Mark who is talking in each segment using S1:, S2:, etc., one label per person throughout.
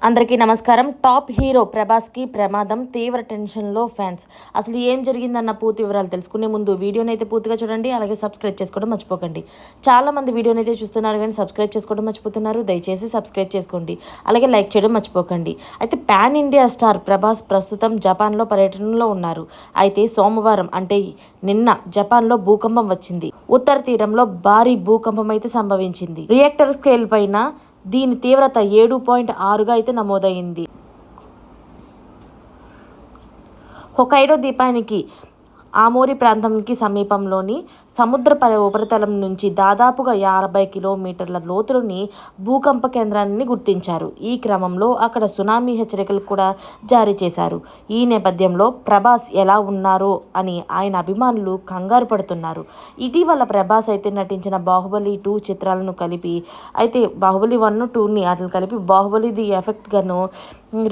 S1: అందరికీ నమస్కారం. Top hero ప్రభాస్కి ప్రమాదం, తీవ్ర టెన్షన్లో ఫ్యాన్స్. అసలు ఏం జరిగిందన్న పూర్తి వివరాలు తెలుసుకునే ముందు వీడియోని అయితే పూర్తిగా చూడండి. అలాగే సబ్స్క్రైబ్ చేసుకోవడం మర్చిపోకండి. చాలామంది వీడియోని అయితే చూస్తున్నారు కానీ సబ్స్క్రైబ్ చేసుకోవడం మర్చిపోతున్నారు. దయచేసి సబ్స్క్రైబ్ చేసుకోండి. అలాగే లైక్ చేయడం మర్చిపోకండి. అయితే పాన్ ఇండియా స్టార్ ప్రభాస్ ప్రస్తుతం జపాన్లో పర్యటనలో ఉన్నారు. అయితే సోమవారం అంటే నిన్న జపాన్లో భూకంపం వచ్చింది. ఉత్తర తీరంలో భారీ భూకంపం అయితే సంభవించింది. రియాక్టర్ స్కేల్ పైన దీని తీవ్రత 7.6గా అయితే నమోదైంది. హొకైడో ద్వీపానికి ఆమోరి ప్రాంతానికి సమీపంలోని సముద్ర ఉపరితలం నుంచి దాదాపుగా 50 కిలోమీటర్ల లోతులోని భూకంప కేంద్రాన్ని గుర్తించారు. ఈ క్రమంలో అక్కడ సునామీ హెచ్చరికలు కూడా జారీ చేశారు. ఈ నేపథ్యంలో ప్రభాస్ ఎలా ఉన్నారో అని ఆయన అభిమానులు కంగారు పడుతున్నారు. ఇటీవల ప్రభాస్ అయితే నటించిన బాహుబలి 2 చిత్రాలను కలిపి అయితే బాహుబలి 1, 2ని వాటిని కలిపి బాహుబలి ది ఎఫెక్ట్ గాను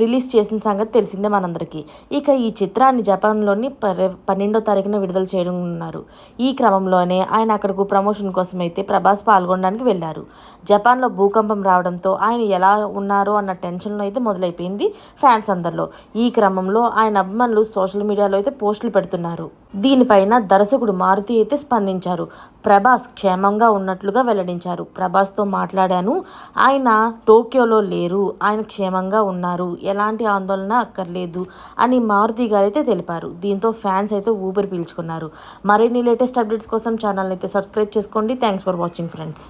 S1: రిలీజ్ చేసిన సంగతి తెలిసిందే మనందరికీ. ఇక ఈ చిత్రాన్ని జపాన్లోని 12వ తారీఖున విడుదల చేయనున్నారు. ఈ క్రమంలోనే ఆయన అక్కడకు ప్రమోషన్ కోసం అయితే ప్రభాస్ పాల్గొనడానికి వెళ్ళారు. జపాన్లో భూకంపం రావడంతో ఆయన ఎలా ఉన్నారో అన్న టెన్షన్లో అయితే మొదలైపోయింది ఫ్యాన్స్ అందరిలో. ఈ క్రమంలో ఆయన అభిమానులు సోషల్ మీడియాలో అయితే పోస్టులు పెడుతున్నారు. దీనిపైన దర్శకుడు మారుతి అయితే స్పందించారు. ప్రభాస్ క్షేమంగా ఉన్నట్లుగా వెల్లడించారు. ప్రభాస్తో మాట్లాడాను, ఆయన టోక్యోలో లేరు, ఆయన క్షేమంగా ఉన్నారు, ఎలాంటి ఆందోళన అక్కర్లేదు అని మారుతి గారు అయితే తెలిపారు. దీంతో ఫ్యాన్స్ అయితే ఊపిరి పీల్చుకున్నారు. మరిన్ని లేటెస్ట్ అప్డేట్స్ కోసం ఛానల్ అయితే సబ్స్క్రైబ్ చేసుకోండి. Thanks for watching friends.